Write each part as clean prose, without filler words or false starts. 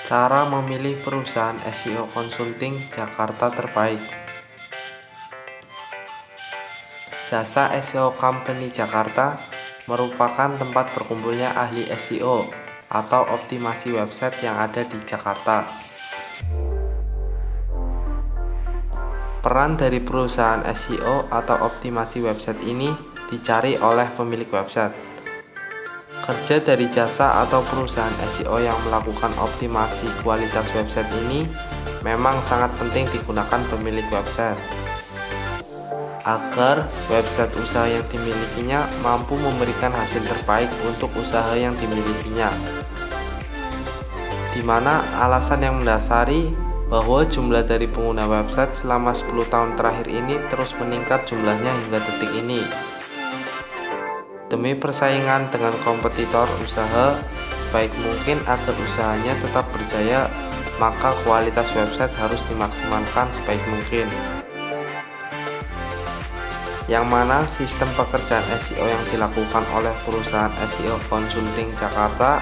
Cara memilih perusahaan SEO consulting Jakarta terbaik. Jasa SEO Company Jakarta merupakan tempat berkumpulnya ahli SEO atau optimasi website yang ada di Jakarta. Peran dari perusahaan SEO atau optimasi website ini dicari oleh pemilik website. Kerja dari jasa atau perusahaan SEO yang melakukan optimasi kualitas website ini memang sangat penting digunakan pemilik website agar website usaha yang dimilikinya mampu memberikan hasil terbaik untuk usaha yang dimilikinya. Di mana alasan yang mendasari bahwa jumlah dari pengguna website selama 10 tahun terakhir ini terus meningkat jumlahnya hingga detik ini. Demi persaingan dengan kompetitor usaha sebaik mungkin agar usahanya tetap berjaya, maka kualitas website harus dimaksimalkan sebaik mungkin. Yang mana sistem pekerjaan SEO yang dilakukan oleh perusahaan SEO Consulting Jakarta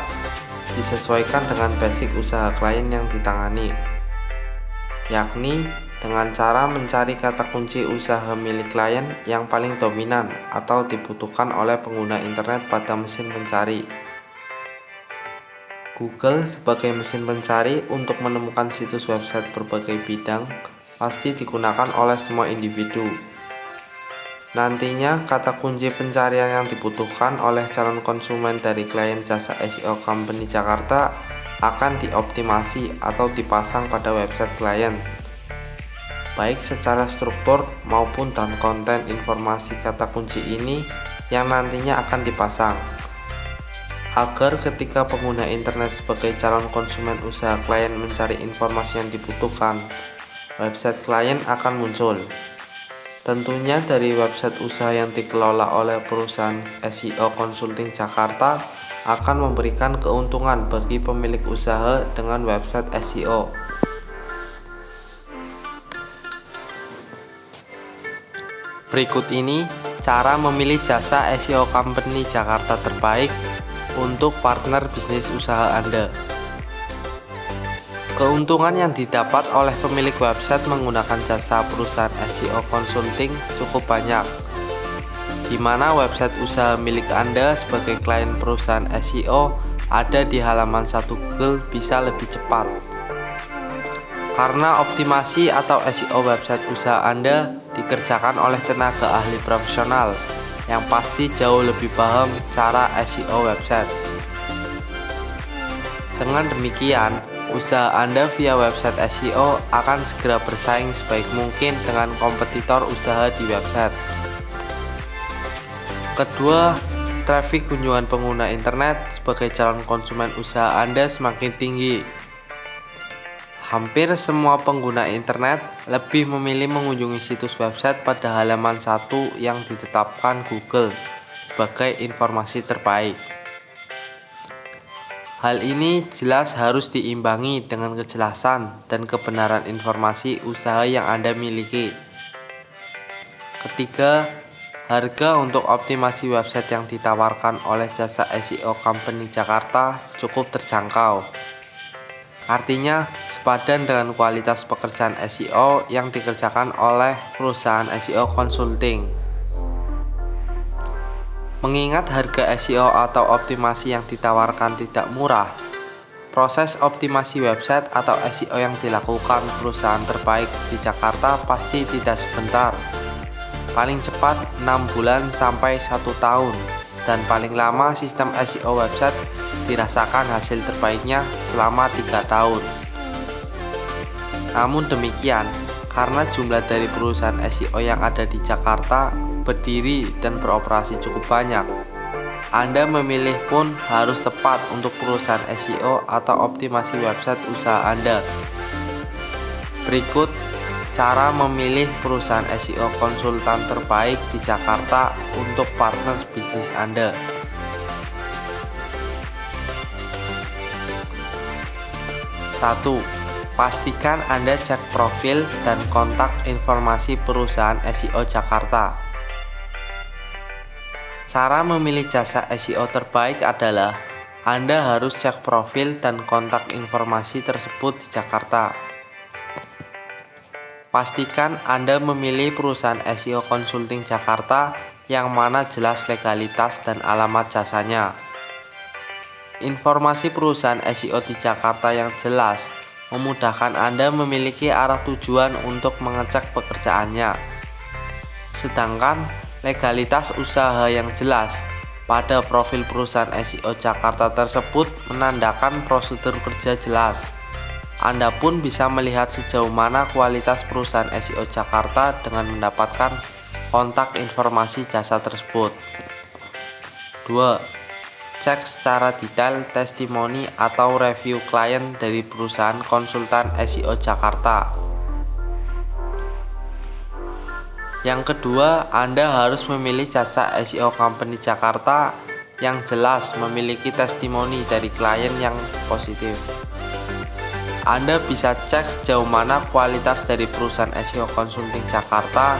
disesuaikan dengan basic usaha klien yang ditangani, yakni dengan cara mencari kata kunci usaha milik klien yang paling dominan atau dibutuhkan oleh pengguna internet pada mesin pencari. Google sebagai mesin pencari untuk menemukan situs website berbagai bidang pasti digunakan oleh semua individu. Nantinya kata kunci pencarian yang dibutuhkan oleh calon konsumen dari klien jasa SEO Company Jakarta akan dioptimasi atau dipasang pada website klien, baik secara struktur maupun dan konten informasi kata kunci ini yang nantinya akan dipasang, agar ketika pengguna internet sebagai calon konsumen usaha klien mencari informasi yang dibutuhkan, website klien akan muncul. Tentunya dari website usaha yang dikelola oleh perusahaan SEO Consulting Jakarta akan memberikan keuntungan bagi pemilik usaha dengan website SEO. Berikut ini cara memilih jasa SEO Company Jakarta terbaik untuk partner bisnis usaha Anda. Keuntungan yang didapat oleh pemilik website menggunakan jasa perusahaan SEO consulting cukup banyak, di mana website usaha milik Anda sebagai klien perusahaan SEO ada di halaman 1 Google bisa lebih cepat. Karena optimasi atau SEO website usaha Anda dikerjakan oleh tenaga ahli profesional yang pasti jauh lebih paham cara SEO website. Dengan demikian, usaha Anda via website SEO akan segera bersaing sebaik mungkin dengan kompetitor usaha di website. Kedua, traffic kunjungan pengguna internet sebagai calon konsumen usaha Anda semakin tinggi. Hampir semua pengguna internet lebih memilih mengunjungi situs website pada halaman 1 yang ditetapkan Google sebagai informasi terbaik. Hal ini jelas harus diimbangi dengan kejelasan dan kebenaran informasi usaha yang Anda miliki. Ketiga, harga untuk optimasi website yang ditawarkan oleh jasa SEO Company Jakarta cukup terjangkau. Artinya, sepadan dengan kualitas pekerjaan SEO yang dikerjakan oleh perusahaan SEO Consulting. Mengingat harga SEO atau optimasi yang ditawarkan tidak murah, proses optimasi website atau SEO yang dilakukan perusahaan terbaik di Jakarta pasti tidak sebentar. Paling cepat 6 bulan sampai 1 tahun, dan paling lama sistem SEO website dirasakan hasil terbaiknya selama 3 tahun. Namun demikian, karena jumlah dari perusahaan SEO yang ada di Jakarta berdiri dan beroperasi cukup banyak, Anda memilih pun harus tepat untuk perusahaan SEO atau optimasi website usaha Anda. Berikut cara memilih perusahaan SEO konsultan terbaik di Jakarta untuk partner bisnis Anda. 1. Pastikan Anda cek profil dan kontak informasi perusahaan SEO Jakarta. Cara memilih jasa SEO terbaik adalah Anda harus cek profil dan kontak informasi tersebut di Jakarta. Pastikan Anda memilih perusahaan SEO Consulting Jakarta yang mana jelas legalitas dan alamat jasanya. Informasi perusahaan SEO di Jakarta yang jelas memudahkan Anda memiliki arah tujuan untuk mengecek pekerjaannya. Sedangkan legalitas usaha yang jelas pada profil perusahaan SEO Jakarta tersebut menandakan prosedur kerja jelas. Anda pun bisa melihat sejauh mana kualitas perusahaan SEO Jakarta dengan mendapatkan kontak informasi jasa tersebut. 2. Cek secara detail testimoni atau review klien dari perusahaan konsultan SEO Jakarta. Yang kedua, Anda harus memilih jasa SEO company Jakarta yang jelas memiliki testimoni dari klien yang positif. Anda bisa cek sejauh mana kualitas dari perusahaan SEO Consulting Jakarta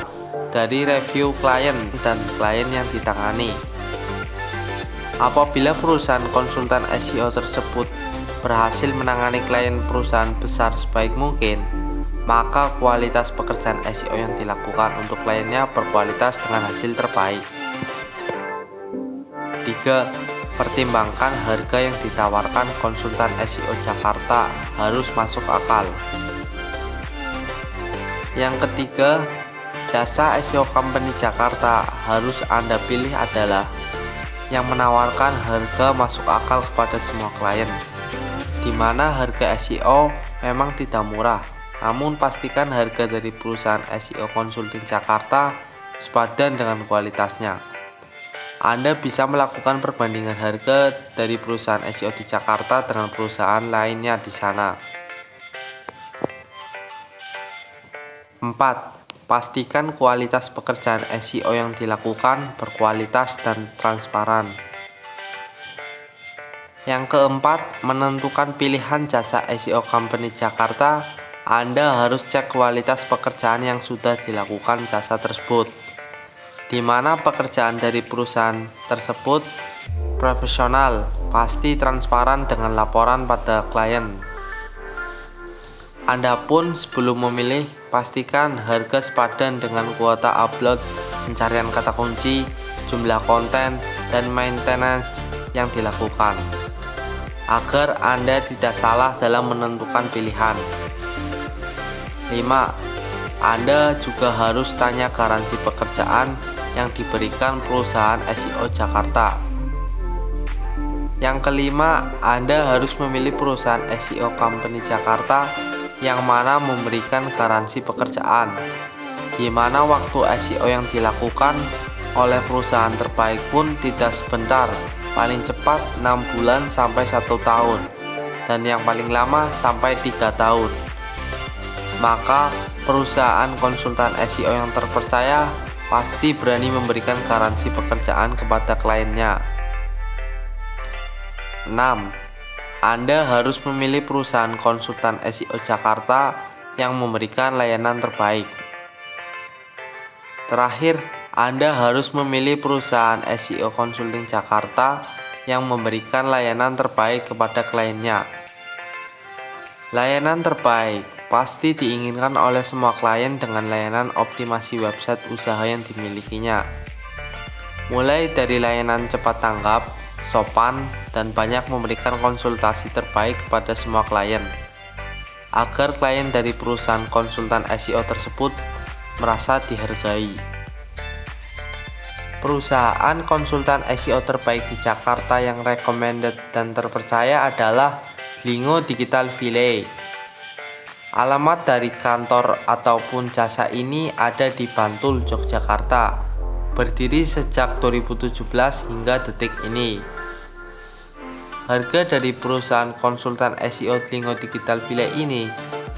dari review klien dan klien yang ditangani. Apabila perusahaan konsultan SEO tersebut berhasil menangani klien perusahaan besar sebaik mungkin, maka kualitas pekerjaan SEO yang dilakukan untuk kliennya berkualitas dengan hasil terbaik. 3. Pertimbangkan harga yang ditawarkan konsultan SEO Jakarta harus masuk akal. Yang ketiga, jasa SEO company Jakarta harus Anda pilih adalah yang menawarkan harga masuk akal kepada semua klien, di mana harga SEO memang tidak murah, namun pastikan harga dari perusahaan SEO Consulting Jakarta sepadan dengan kualitasnya. Anda bisa melakukan perbandingan harga dari perusahaan SEO di Jakarta dengan perusahaan lainnya di sana. 4. Pastikan kualitas pekerjaan SEO yang dilakukan berkualitas dan transparan. Yang keempat, menentukan pilihan jasa SEO company Jakarta. Anda harus cek kualitas pekerjaan yang sudah dilakukan jasa tersebut, di mana pekerjaan dari perusahaan tersebut profesional, pasti transparan dengan laporan pada klien. Anda pun sebelum memilih, pastikan harga sepadan dengan kuota upload, pencarian kata kunci, jumlah konten, dan maintenance yang dilakukan, agar Anda tidak salah dalam menentukan pilihan. 5. Anda juga harus tanya garansi pekerjaan yang diberikan perusahaan SEO Jakarta. Yang kelima, Anda harus memilih perusahaan SEO company Jakarta yang mana memberikan garansi pekerjaan, di mana waktu SEO yang dilakukan oleh perusahaan terbaik pun tidak sebentar, paling cepat 6 bulan sampai 1 tahun, dan yang paling lama sampai 3 tahun. Maka perusahaan konsultan SEO yang terpercaya pasti berani memberikan garansi pekerjaan kepada kliennya. 6. Anda harus memilih perusahaan konsultan SEO Jakarta yang memberikan layanan terbaik. Terakhir, Anda harus memilih perusahaan SEO Consulting Jakarta yang memberikan layanan terbaik kepada kliennya. Layanan terbaik pasti diinginkan oleh semua klien dengan layanan optimasi website usaha yang dimilikinya. Mulai dari layanan cepat tanggap, sopan, dan banyak memberikan konsultasi terbaik kepada semua klien, agar klien dari perusahaan konsultan SEO tersebut merasa dihargai. Perusahaan konsultan SEO terbaik di Jakarta yang recommended dan terpercaya adalah Lingo Digital Village. Alamat dari kantor ataupun jasa ini ada di Bantul, Yogyakarta, berdiri sejak 2017 hingga detik ini. Harga dari perusahaan konsultan SEO Lingo Digital Village ini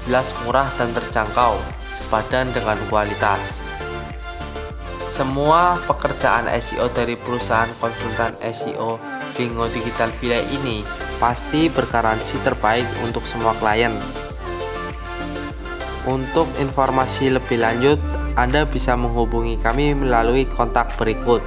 jelas murah dan terjangkau, sepadan dengan kualitas. Semua pekerjaan SEO dari perusahaan konsultan SEO Lingo Digital Village ini pasti bergaransi terbaik untuk semua klien. Untuk informasi lebih lanjut, Anda bisa menghubungi kami melalui kontak berikut.